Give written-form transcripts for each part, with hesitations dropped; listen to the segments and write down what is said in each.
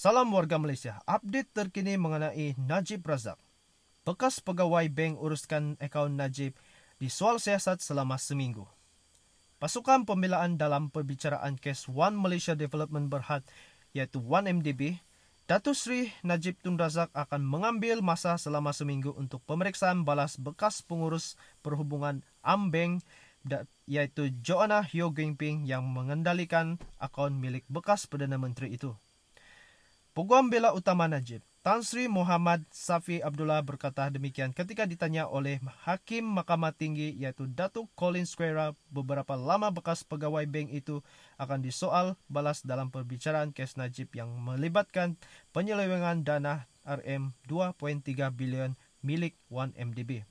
Salam warga Malaysia, update terkini mengenai Najib Razak. Bekas pegawai bank uruskan akaun Najib disoal siasat selama seminggu. Pasukan pembelaan dalam perbicaraan kes One Malaysia Development Berhad iaitu 1MDB, Datuk Seri Najib Tun Razak akan mengambil masa selama seminggu untuk pemeriksaan balas bekas pengurus perhubungan Ambank iaitu Joanna Hyo Gingping yang mengendalikan akaun milik bekas Perdana Menteri itu. Peguam Bela Utama Najib, Tan Sri Muhammad Safi Abdullah berkata demikian ketika ditanya oleh Hakim Mahkamah Tinggi iaitu Datuk Colin Square beberapa lama bekas pegawai bank itu akan disoal balas dalam perbicaraan kes Najib yang melibatkan penyelewengan dana RM2.3 bilion milik 1MDB.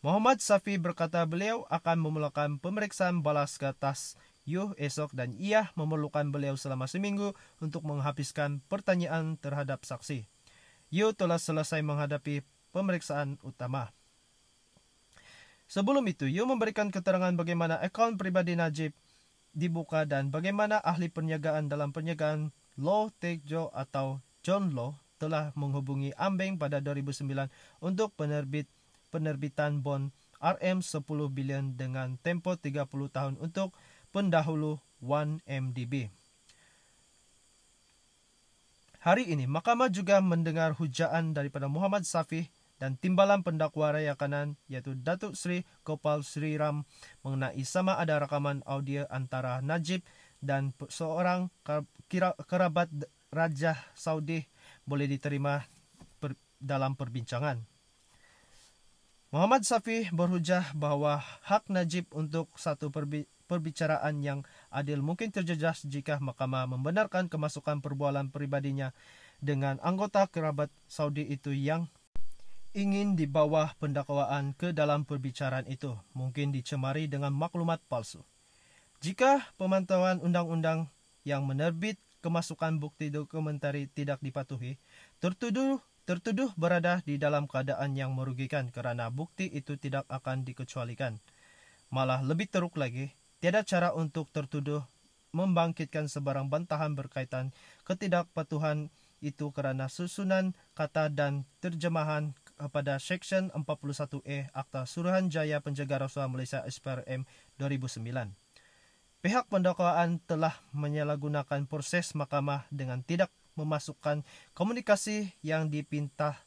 Muhammad Safi berkata beliau akan memulakan pemeriksaan balas ke atas esok dan ia memerlukan beliau selama seminggu untuk menghabiskan pertanyaan terhadap saksi. Telah selesai menghadapi pemeriksaan utama. Sebelum itu, memberikan keterangan bagaimana akaun pribadi Najib dibuka dan bagaimana ahli perniagaan dalam perniagaan Low Teck Jo atau John Low telah menghubungi Ambank pada 2009 untuk penerbitan bond RM10 bilion dengan tempoh 30 tahun untuk pendahulu 1MDB. Hari ini, Mahkamah juga mendengar hujaan daripada Muhammad Safi dan timbalan pendakwa raya kanan iaitu Datuk Seri Gopal Sri Ram mengenai sama ada rakaman audio antara Najib dan seorang kerabat Raja Saudi boleh diterima dalam perbincangan. Muhammad Safi berhujah bahawa hak Najib untuk satu perbicaraan yang adil mungkin terjejas jika mahkamah membenarkan kemasukan perbualan peribadinya dengan anggota kerabat Saudi itu yang ingin di bawah pendakwaan ke dalam perbicaraan itu mungkin dicemari dengan maklumat palsu. Jika pemantauan undang-undang yang menerbit kemasukan bukti dokumentari tidak dipatuhi, tertuduh berada di dalam keadaan yang merugikan kerana bukti itu tidak akan dikecualikan. Malah lebih teruk lagi, tiada cara untuk tertuduh membangkitkan sebarang bantahan berkaitan ketidakpatuhan itu kerana susunan kata dan terjemahan kepada Seksyen 41A Akta Suruhanjaya Penjaga Rasuah Malaysia SPRM 2009. Pihak pendakwaan telah menyalahgunakan proses mahkamah dengan tidak memasukkan komunikasi yang dipinta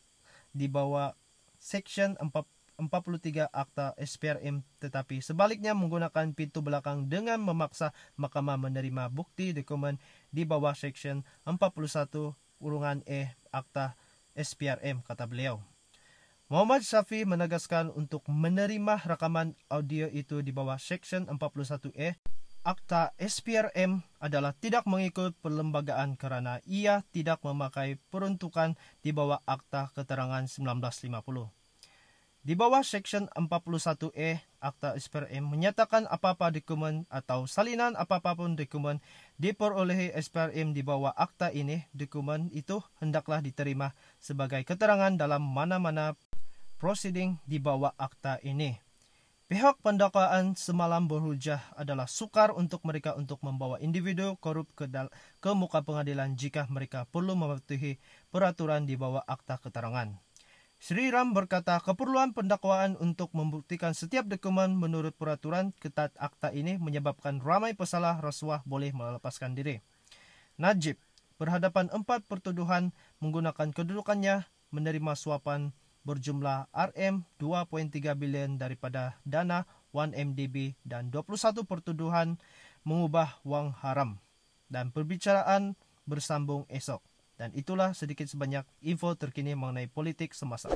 di bawah Seksyen 43 Akta SPRM tetapi sebaliknya menggunakan pintu belakang dengan memaksa mahkamah menerima bukti dokumen di bawah Seksyen 41(e Akta SPRM, kata beliau. Muhammad Safi menegaskan untuk menerima rakaman audio itu di bawah Seksyen 41(e) Akta SPRM adalah tidak mengikut perlembagaan kerana ia tidak memakai peruntukan di bawah Akta Keterangan 1950. Di bawah Seksyen 41(e) Akta SPRM menyatakan apa-apa dokumen atau salinan apa-apapun dokumen diperolehi SPRM di bawah akta ini, dokumen itu hendaklah diterima sebagai keterangan dalam mana-mana prosiding di bawah akta ini. Pihak pendakwaan semalam berhujah adalah sukar untuk mereka untuk membawa individu korup ke muka pengadilan jika mereka perlu mematuhi peraturan di bawah akta keterangan. Sri Ram berkata keperluan pendakwaan untuk membuktikan setiap dokumen menurut peraturan ketat akta ini menyebabkan ramai pesalah rasuah boleh melepaskan diri. Najib berhadapan 4 pertuduhan menggunakan kedudukannya menerima suapan berjumlah RM2.3 bilion daripada dana 1MDB dan 21 pertuduhan mengubah wang haram. Dan perbicaraan bersambung esok. Dan itulah sedikit sebanyak info terkini mengenai politik semasa.